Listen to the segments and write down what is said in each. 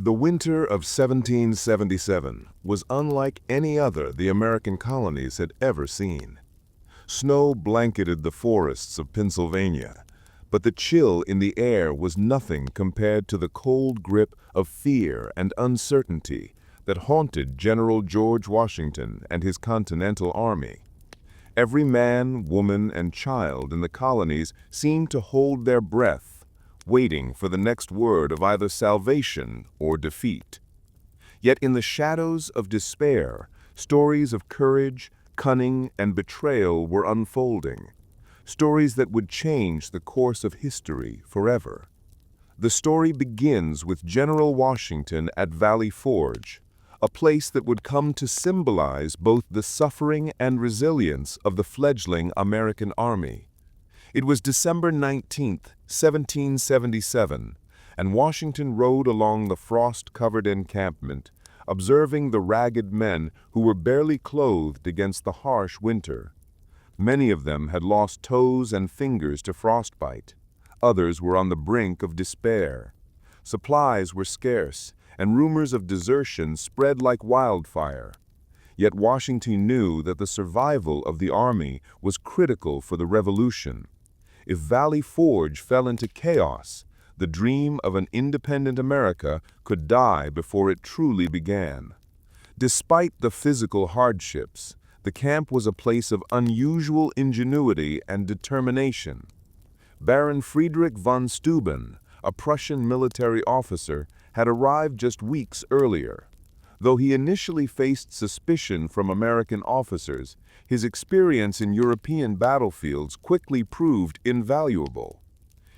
The winter of 1777 was unlike any other the American colonies had ever seen. Snow blanketed the forests of Pennsylvania, but the chill in the air was nothing compared to the cold grip of fear and uncertainty that haunted General George Washington and his Continental Army. Every man, woman, and child in the colonies seemed to hold their breath, waiting for the next word of either salvation or defeat. Yet in the shadows of despair, stories of courage, cunning, and betrayal were unfolding, stories that would change the course of history forever. The story begins with General Washington at Valley Forge, a place that would come to symbolize both the suffering and resilience of the fledgling American army. It was December 19th, 1777, and Washington rode along the frost-covered encampment, observing the ragged men who were barely clothed against the harsh winter. Many of them had lost toes and fingers to frostbite. Others were on the brink of despair. Supplies were scarce, and rumors of desertion spread like wildfire. Yet Washington knew that the survival of the army was critical for the Revolution. If Valley Forge fell into chaos, the dream of an independent America could die before it truly began. Despite the physical hardships, the camp was a place of unusual ingenuity and determination. Baron von Steuben, a Prussian military officer, had arrived just weeks earlier. Though he initially faced suspicion from American officers, his experience in European battlefields quickly proved invaluable.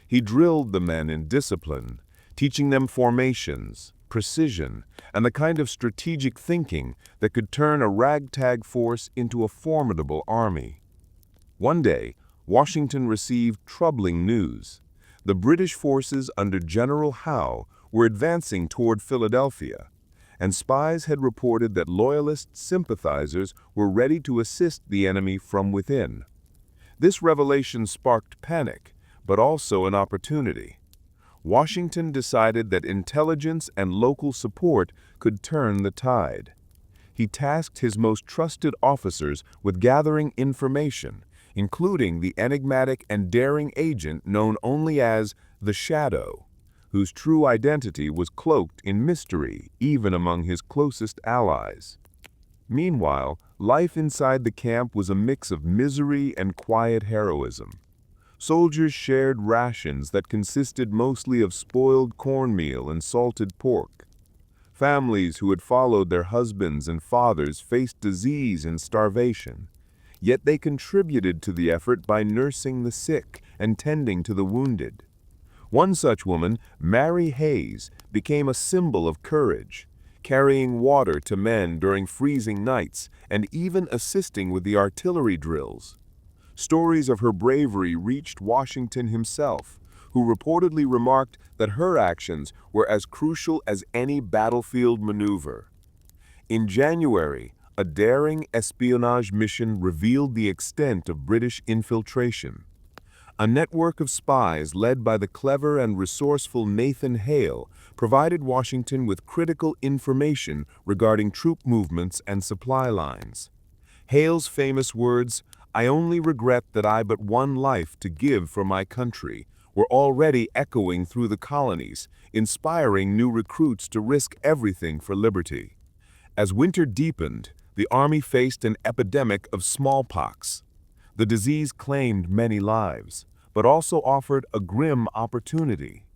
He drilled the men in discipline, teaching them formations, precision, and the kind of strategic thinking that could turn a ragtag force into a formidable army. One day, Washington received troubling news. The British forces under General Howe were advancing toward Philadelphia, and spies had reported that Loyalist sympathizers were ready to assist the enemy from within. This revelation sparked panic, but also an opportunity. Washington decided that intelligence and local support could turn the tide. He tasked his most trusted officers with gathering information, including the enigmatic and daring agent known only as the Shadow, whose true identity was cloaked in mystery even among his closest allies. Meanwhile, life inside the camp was a mix of misery and quiet heroism. Soldiers shared rations that consisted mostly of spoiled cornmeal and salted pork. Families who had followed their husbands and fathers faced disease and starvation, yet they contributed to the effort by nursing the sick and tending to the wounded. One such woman, Mary Hayes, became a symbol of courage, carrying water to men during freezing nights and even assisting with the artillery drills. Stories of her bravery reached Washington himself, who reportedly remarked that her actions were as crucial as any battlefield maneuver. In January, a daring espionage mission revealed the extent of British infiltration. A network of spies led by the clever and resourceful Nathan Hale provided Washington with critical information regarding troop movements and supply lines. Hale's famous words, "I only regret that I but one life to give for my country," were already echoing through the colonies, inspiring new recruits to risk everything for liberty. As winter deepened, the army faced an epidemic of smallpox. The disease claimed many lives, but also offered a grim opportunity.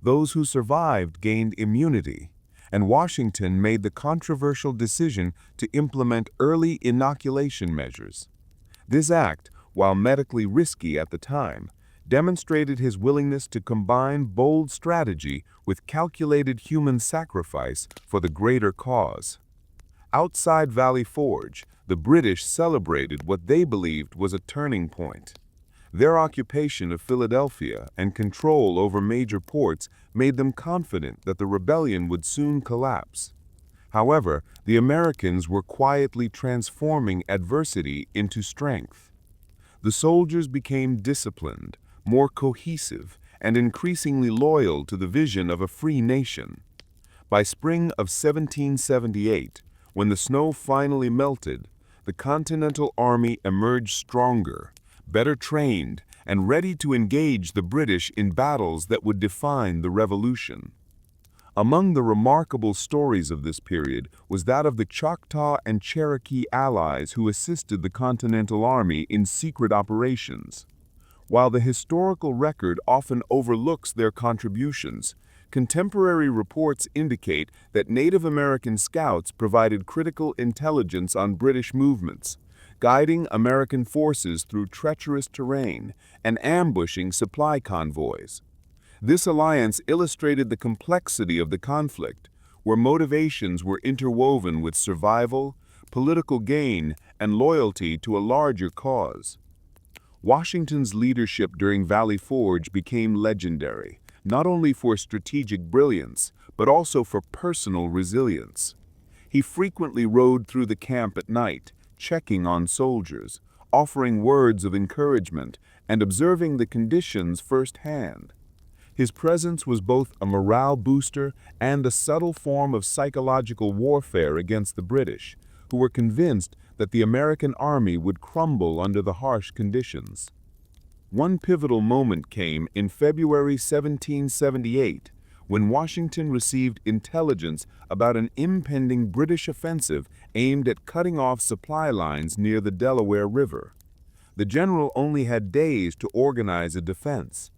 Those who survived gained immunity, and Washington made the controversial decision to implement early inoculation measures. This act, while medically risky at the time, demonstrated his willingness to combine bold strategy with calculated human sacrifice for the greater cause. Outside Valley Forge, the British celebrated what they believed was a turning point. Their occupation of Philadelphia and control over major ports made them confident that the rebellion would soon collapse. However, the Americans were quietly transforming adversity into strength. The soldiers became disciplined, more cohesive, and increasingly loyal to the vision of a free nation. By spring of 1778, when the snow finally melted, the Continental Army emerged stronger, better trained, and ready to engage the British in battles that would define the Revolution. Among the remarkable stories of this period was that of the Choctaw and Cherokee allies who assisted the Continental Army in secret operations. While the historical record often overlooks their contributions, contemporary reports indicate that Native American scouts provided critical intelligence on British movements, guiding American forces through treacherous terrain and ambushing supply convoys. This alliance illustrated the complexity of the conflict, where motivations were interwoven with survival, political gain, and loyalty to a larger cause. Washington's leadership during Valley Forge became legendary, not only for strategic brilliance, but also for personal resilience. He frequently rode through the camp at night, checking on soldiers, offering words of encouragement, and observing the conditions firsthand. His presence was both a morale booster and a subtle form of psychological warfare against the British, who were convinced that the American army would crumble under the harsh conditions. One pivotal moment came in February 1778, when Washington received intelligence about an impending British offensive aimed at cutting off supply lines near the Delaware River. The general only had days to organize a defense.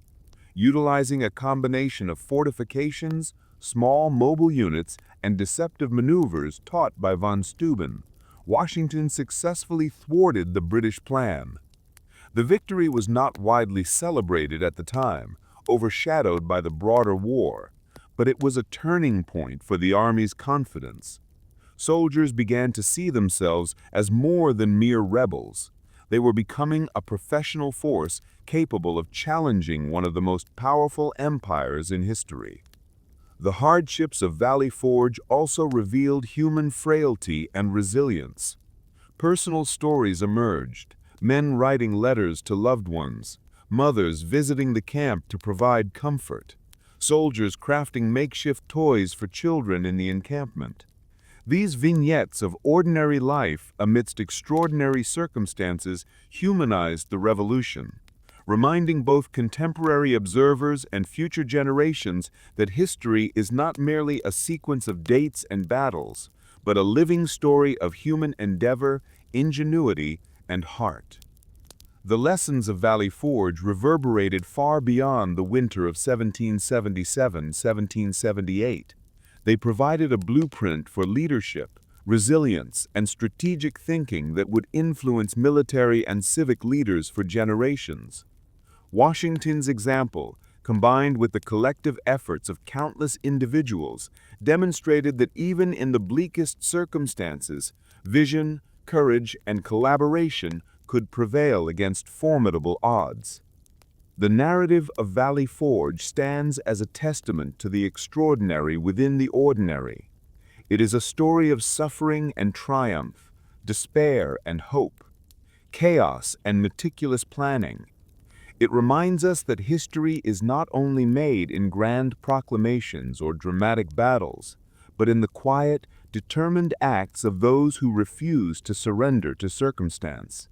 Utilizing a combination of fortifications, small mobile units, and deceptive maneuvers taught by von Steuben, Washington successfully thwarted the British plan. The victory was not widely celebrated at the time, overshadowed by the broader war, but it was a turning point for the Army's confidence. Soldiers began to see themselves as more than mere rebels. They were becoming a professional force capable of challenging one of the most powerful empires in history. The hardships of Valley Forge also revealed human frailty and resilience. Personal stories emerged, men writing letters to loved ones, mothers visiting the camp to provide comfort, soldiers crafting makeshift toys for children in the encampment. These vignettes of ordinary life amidst extraordinary circumstances humanized the Revolution, reminding both contemporary observers and future generations that history is not merely a sequence of dates and battles, but a living story of human endeavor, ingenuity, and heart. The lessons of Valley Forge reverberated far beyond the winter of 1777-1778. They provided a blueprint for leadership, resilience, and strategic thinking that would influence military and civic leaders for generations. Washington's example, combined with the collective efforts of countless individuals, demonstrated that even in the bleakest circumstances, vision, courage, and collaboration could prevail against formidable odds. The narrative of Valley Forge stands as a testament to the extraordinary within the ordinary. It is a story of suffering and triumph, despair and hope, chaos and meticulous planning. It reminds us that history is not only made in grand proclamations or dramatic battles, but in the quiet, determined acts of those who refuse to surrender to circumstance.